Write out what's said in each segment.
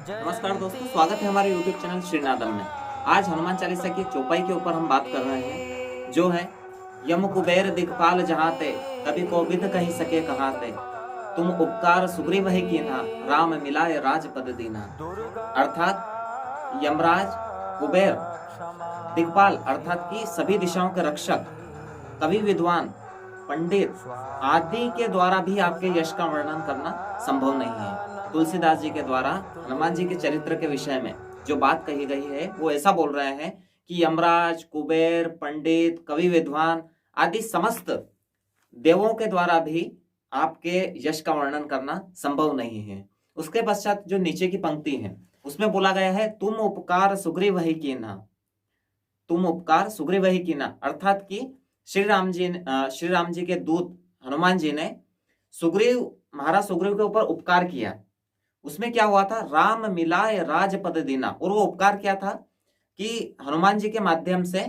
नमस्कार दोस्तों, स्वागत है हमारे YouTube चैनल श्रीनादम में। आज हनुमान चालीसा की चौपाई के ऊपर हम बात कर रहे हैं, जो है यम कुबेर दिखपाल जहाते, कभी कोविद कही सके कहाते, तुम उपकार सुग्रीव ही कीन्हा, राम मिलाए राजपद दीन्हा। अर्थात यमराज, कुबेर, दिक्पाल अर्थात कि सभी दिशाओं के रक्षक, कवि, विद्वान, पंडित आदि के द्वारा भी आपके यश का वर्णन करना संभव नहीं है। तुलसीदास जी के द्वारा हनुमान जी के चरित्र के विषय में जो बात कही गई है वो ऐसा बोल रहे हैं कि यमराज, कुबेर, पंडित, कवि, विद्वान आदि समस्त देवों के द्वारा भी आपके यश का वर्णन करना संभव नहीं है। उसके पश्चात जो नीचे की पंक्ति है उसमें बोला गया है, तुम उपकार सुग्रीव ही कीन्हा, तुम उपकार सुग्रीव ही कीन्हा। अर्थात कि श्री राम जी के दूत हनुमान जी ने महाराज सुग्रीव के ऊपर उपकार किया। उसमें क्या हुआ था, राम मिलाए राजपद दीना। और वो उपकार क्या था कि हनुमान जी के माध्यम से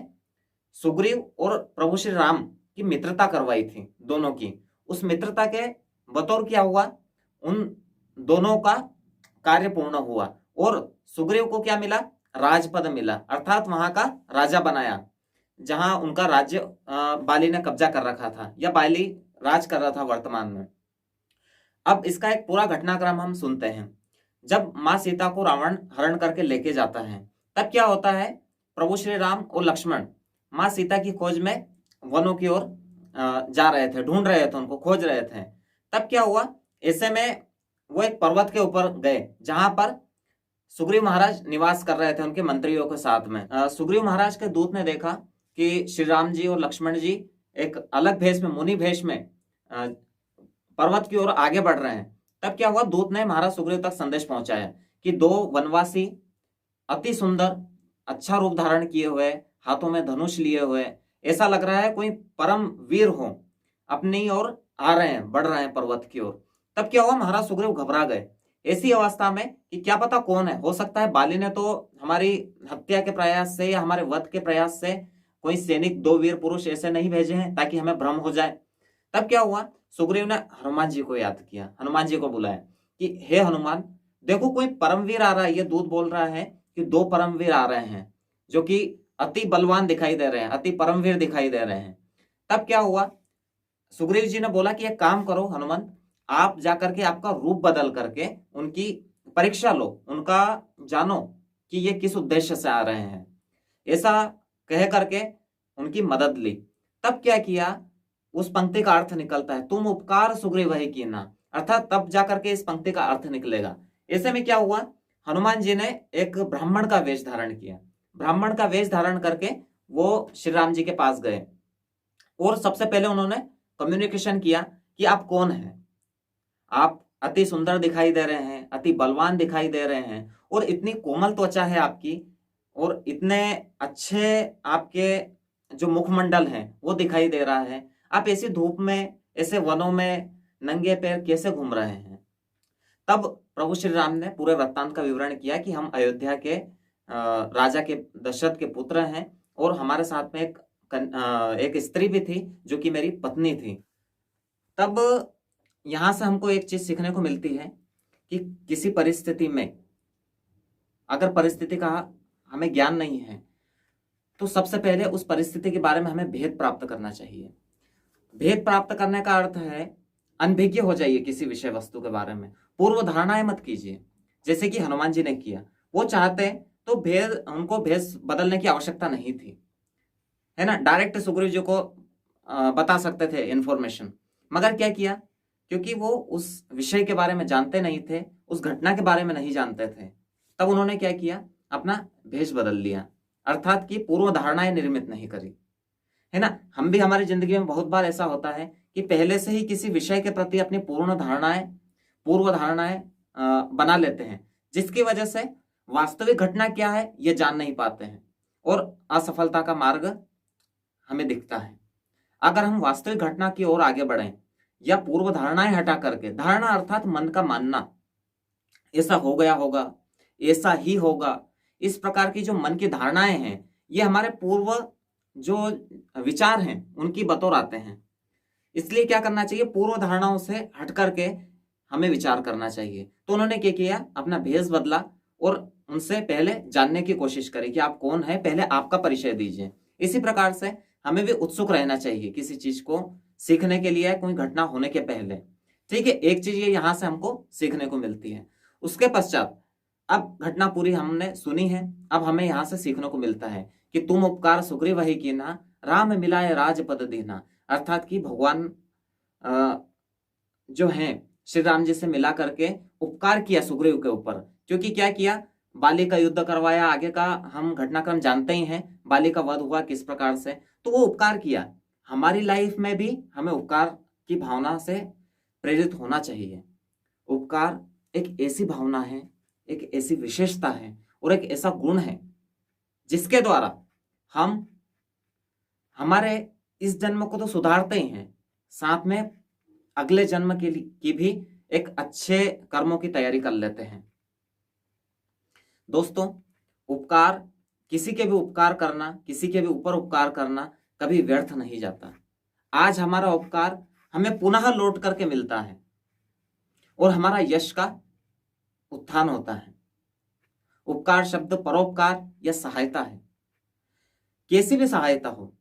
सुग्रीव और प्रभु श्री राम की मित्रता करवाई थी दोनों की। उस मित्रता के बतौर क्या हुआ, उन दोनों का कार्य पूर्ण हुआ और सुग्रीव को क्या मिला, राजपद मिला, अर्थात वहां का राजा बनाया जहां उनका राज्य बाली ने कब्जा कर रखा था या बाली राज कर रहा था वर्तमान में। अब इसका एक पूरा घटनाक्रम हम सुनते हैं। जब माँ सीता को रावण हरण करके लेके जाता है तब क्या होता है, प्रभु श्री राम और लक्ष्मण माँ सीता की खोज में वनों की ओर जा रहे थे, ढूंढ रहे थे, उनको खोज रहे थे। तब क्या हुआ, ऐसे में वो एक पर्वत के ऊपर गए जहां पर सुग्रीव महाराज निवास कर रहे थे उनके मंत्रियों के साथ में। सुग्रीव महाराज के दूत ने देखा कि श्री राम जी और लक्ष्मण जी एक अलग भेष में, मुनि भेष में पर्वत की ओर आगे बढ़ रहे हैं। तब क्या हुआ, दूत ने महाराज सुग्रीव तक संदेश पहुंचाया कि दो वनवासी अति सुंदर, अच्छा रूप धारण किए हुए, हाथों में धनुष लिए हुए, ऐसा लग रहा है कोई परम वीर हो, अपनी ओर आ रहे हैं, बढ़ रहे हैं पर्वत की ओर। तब क्या हुआ, महाराज सुग्रीव घबरा गए ऐसी अवस्था में कि क्या पता कौन है, हो सकता है बाली ने तो हमारी हत्या के प्रयास से या हमारे वध के प्रयास से कोई सैनिक, दो वीर पुरुष ऐसे नहीं भेजे हैं ताकि हमें भ्रम हो जाए। तब क्या हुआ, सुग्रीव ने हनुमान जी को याद किया, हनुमान जी को बुलाया कि हे हनुमान, देखो कोई परमवीर आ रहा है। ये दूत बोल रहा है कि दो परमवीर आ रहे हैं जो कि अति बलवान दिखाई दे रहे हैं, अति परमवीर दिखाई दे रहे हैं। तब क्या हुआ, सुग्रीव जी ने बोला कि एक काम करो हनुमान, आप जाकर के आपका रूप बदल करके उनकी परीक्षा लो, उनका जानो कि ये किस उद्देश्य से आ रहे हैं। ऐसा कह करके उनकी मदद ली। तब क्या किया, उस पंक्ति का अर्थ निकलता है, तुम उपकार सुग्रीव ही कीन्हा, अर्थात तब जाकर के इस पंक्ति का अर्थ निकलेगा। ऐसे में क्या हुआ, हनुमान जी ने एक ब्राह्मण का वेश धारण किया। ब्राह्मण का वेश धारण करके वो श्री राम जी के पास गए और सबसे पहले उन्होंने कम्युनिकेशन किया कि आप कौन हैं, आप अति सुंदर दिखाई दे रहे हैं, अति बलवान दिखाई दे रहे हैं और इतनी कोमल त्वचा है आपकी और इतने अच्छे आपके जो मुखमंडल हैं वो दिखाई दे रहा है। आप ऐसी धूप में, ऐसे वनों में नंगे पैर कैसे घूम रहे हैं। तब प्रभु श्री राम ने पूरे वृत्तांत का विवरण किया कि हम अयोध्या के राजा के, दशरथ के पुत्र हैं और हमारे साथ में एक स्त्री भी थी जो कि मेरी पत्नी थी। तब यहां से हमको एक चीज सीखने को मिलती है कि किसी परिस्थिति में अगर परिस्थिति का हमें ज्ञान नहीं है तो सबसे पहले उस परिस्थिति के बारे में हमें भेद प्राप्त करना चाहिए। भेद प्राप्त करने का अर्थ है अनभिज्ञ हो जाइए किसी विषय वस्तु के बारे में, पूर्व धारणाएं मत कीजिए, जैसे कि हनुमान जी ने किया। वो चाहते तो उनको भेष बदलने की आवश्यकता नहीं थी, है ना, डायरेक्ट सुग्रीव जी को बता सकते थे इंफॉर्मेशन, मगर क्या किया, क्योंकि वो उस विषय के बारे में जानते नहीं थे, उस घटना के बारे में नहीं जानते थे, तब उन्होंने क्या किया, अपना भेष बदल लिया, अर्थात कि पूर्व धारणाएं निर्मित नहीं करी, है ना। हम भी हमारी जिंदगी में बहुत बार ऐसा होता है कि पहले से ही किसी विषय के प्रति अपनी पूर्व धारणाएं बना लेते हैं, जिसकी वजह से वास्तविक घटना क्या है ये जान नहीं पाते हैं और असफलता का मार्ग हमें दिखता है। अगर हम वास्तविक घटना की ओर आगे बढ़ें या पूर्व धारणाएं हटा करके, धारणा अर्थात मन का मानना, ऐसा हो गया होगा, ऐसा ही होगा, इस प्रकार की जो मन की धारणाएं हैं ये हमारे पूर्व जो विचार हैं उनकी बतौर आते हैं। इसलिए क्या करना चाहिए, पूर्व धारणाओं से हट करके हमें विचार करना चाहिए। तो उन्होंने क्या किया, अपना भेष बदला और उनसे पहले जानने की कोशिश करें कि आप कौन है, पहले आपका परिचय दीजिए। इसी प्रकार से हमें भी उत्सुक रहना चाहिए किसी चीज को सीखने के लिए, कोई घटना होने के पहले। ठीक है, एक चीज ये यहाँ से हमको सीखने को मिलती है। उसके पश्चात अब घटना पूरी हमने सुनी है, अब हमें यहाँ से सीखने को मिलता है कि तुम उपकार सुग्रीव वही कीना, राम मिलाए राजपद दीना। अर्थात कि भगवान जो है श्री राम जी से मिला करके उपकार किया सुग्रीव के ऊपर। क्योंकि क्या किया, बाली का युद्ध करवाया, आगे का हम घटनाक्रम जानते ही हैं, बाली का वध हुआ किस प्रकार से, तो वो उपकार किया। हमारी लाइफ में भी हमें उपकार की भावना से प्रेरित होना चाहिए। उपकार एक ऐसी भावना है, एक ऐसी विशेषता है और एक ऐसा गुण है जिसके द्वारा हम हमारे इस जन्म को तो सुधारते ही हैं, साथ में अगले जन्म के लिए की भी एक अच्छे कर्मों की तैयारी कर लेते हैं। दोस्तों, उपकार, किसी के भी उपकार करना, किसी के भी ऊपर उपकार करना कभी व्यर्थ नहीं जाता। आज हमारा उपकार हमें पुनः लौट करके मिलता है और हमारा यश का उत्थान होता है। उपकार शब्द परोपकार या सहायता है, कैसी भी सहायता हो।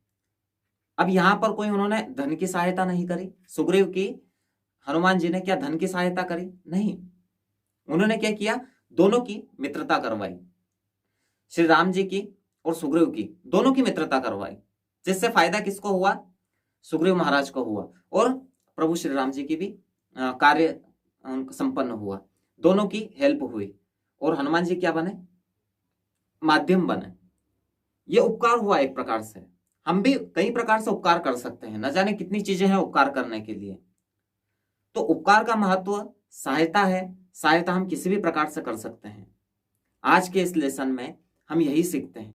अब यहां पर कोई उन्होंने धन की सहायता नहीं करी, सुग्रीव की हनुमान जी ने क्या धन की सहायता करी? नहीं, उन्होंने क्या किया, दोनों की मित्रता करवाई। श्री राम जी की और सुग्रीव की, दोनों की मित्रता करवाई, जिससे फायदा किसको हुआ? सुग्रीव महाराज को हुआ और प्रभु श्री राम जी की भी कार्य संपन्न हुआ। दोनों की हेल्प हुई और हनुमान जी क्या बने? माध्यम बने। ये उपकार हुआ एक प्रकार से। हम भी कई प्रकार से उपकार कर सकते हैं, न जाने कितनी चीजें हैं उपकार करने के लिए। तो उपकार का महत्व सहायता है, सहायता हम किसी भी प्रकार से कर सकते हैं। आज के इस लेसन में हम यही सीखते हैं।